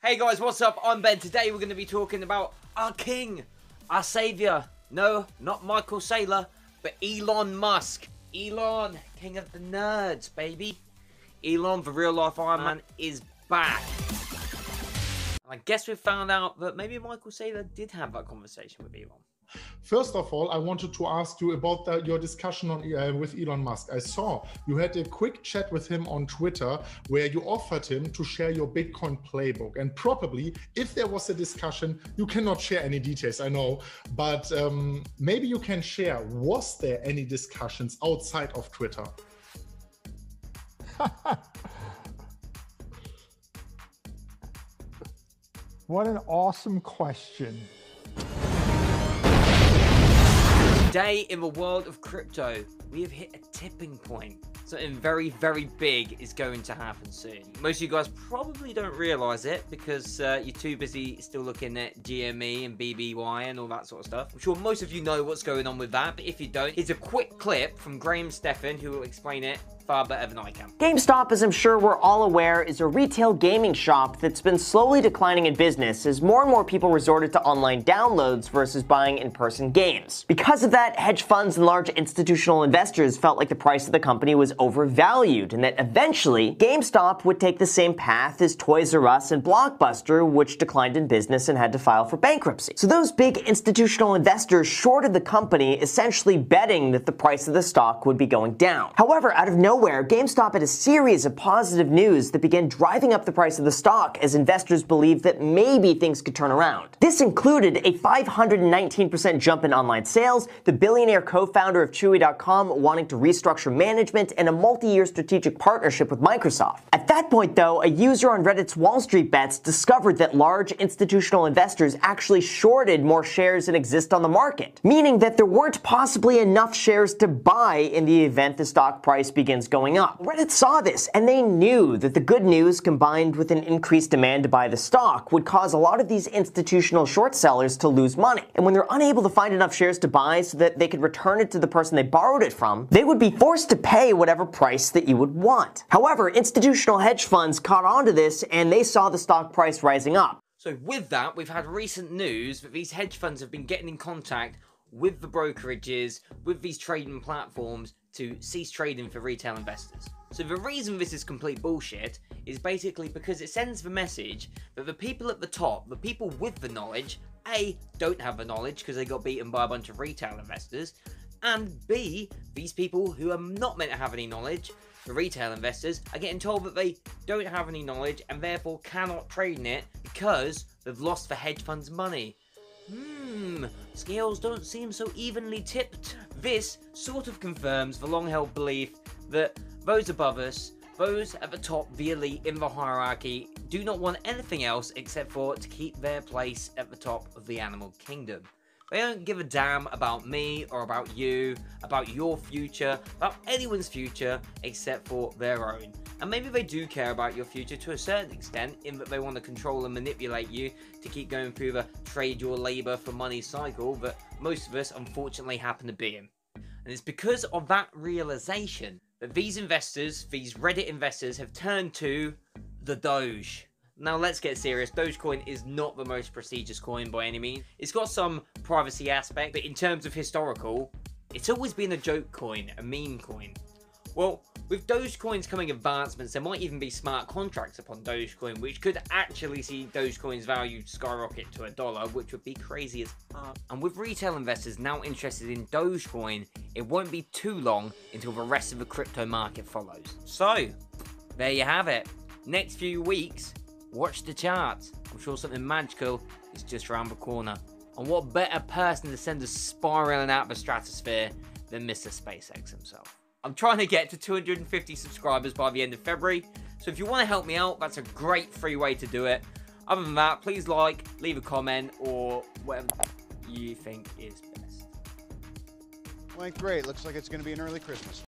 Hey guys, what's up? I'm Ben. Today we're going to be talking about our king, our savior. No, not Michael Saylor, but Elon Musk. Elon, king of the nerds, baby. Elon, the real life Iron Man, is back. And I guess we found out that maybe Michael Saylor did have that conversation with Elon. First of all, I wanted to ask you about your discussion with Elon Musk. I saw you had a quick chat with him on Twitter where you offered him to share your Bitcoin playbook. And probably, if there was a discussion, you cannot share any details, I know, but maybe you can share, was there any discussions outside of Twitter? What an awesome question. Today, in the world of crypto, we have hit a tipping point. Something very, very big is going to happen soon. Most of you guys probably don't realize it because you're too busy still looking at GME and BBY and all that sort of stuff. I'm sure most of you know what's going on with that, but if you don't, here's a quick clip from stephan, who will explain it far better than I can. GameStop, as I'm sure we're all aware, is a retail gaming shop that's been slowly declining in business as more and more people resorted to online downloads versus buying in-person games. Because of that, hedge funds and large institutional investors felt like the price of the company was overvalued and that eventually GameStop would take the same path as Toys R Us and Blockbuster, which declined in business and had to file for bankruptcy. So those big institutional investors shorted the company, essentially betting that the price of the stock would be going down. However, out of nowhere, GameStop had a series of positive news that began driving up the price of the stock as investors believed that maybe things could turn around. This included a 519% jump in online sales, the billionaire co-founder of Chewy.com wanting to restructure management, and a multi-year strategic partnership with Microsoft. At that point, though, a user on Reddit's Wall Street Bets discovered that large institutional investors actually shorted more shares than exist on the market, meaning that there weren't possibly enough shares to buy in the event the stock price begins going up. Reddit saw this, and they knew that the good news combined with an increased demand to buy the stock would cause a lot of these institutional short sellers to lose money. And when they're unable to find enough shares to buy so that they could return it to the person they borrowed it from, they would be forced to pay whatever price that you would want. However, institutional hedge funds caught on to this, and they saw the stock price rising up. So with that, we've had recent news that these hedge funds have been getting in contact with the brokerages, with these trading platforms, to cease trading for retail investors. So the reason this is complete bullshit is basically because it sends the message that the people at the top, the people with the knowledge, A, don't have the knowledge because they got beaten by a bunch of retail investors, and B, these people who are not meant to have any knowledge, the retail investors, are getting told that they don't have any knowledge and therefore cannot trade in it because they've lost the hedge fund's money. Scales don't seem so evenly tipped. This sort of confirms the long-held belief that those above us, those at the top, the elite in the hierarchy, do not want anything else except for to keep their place at the top of the animal kingdom. They don't give a damn about me or about you, about your future, about anyone's future except for their own. And maybe they do care about your future to a certain extent in that they want to control and manipulate you to keep going through the trade your labor for money cycle that most of us unfortunately happen to be in. And it's because of that realization that these investors, these Reddit investors, have turned to the Doge. Now let's get serious, Dogecoin is not the most prestigious coin by any means. It's got some privacy aspect, but in terms of historical, it's always been a joke coin, a meme coin. Well, with Dogecoin's coming advancements, there might even be smart contracts upon Dogecoin, which could actually see Dogecoin's value skyrocket to $1, which would be crazy as fuck. And with retail investors now interested in Dogecoin, it won't be too long until the rest of the crypto market follows. So, there you have it. Next few weeks, watch the charts. I'm sure something magical is just around the corner. And what better person to send us spiraling out of the stratosphere than Mr. SpaceX himself. I'm trying to get to 250 subscribers by the end of February, so if you want to help me out, that's a great free way to do it. Other than that, please like, leave a comment, or whatever you think is best. Well, great. Looks like it's going to be an early Christmas.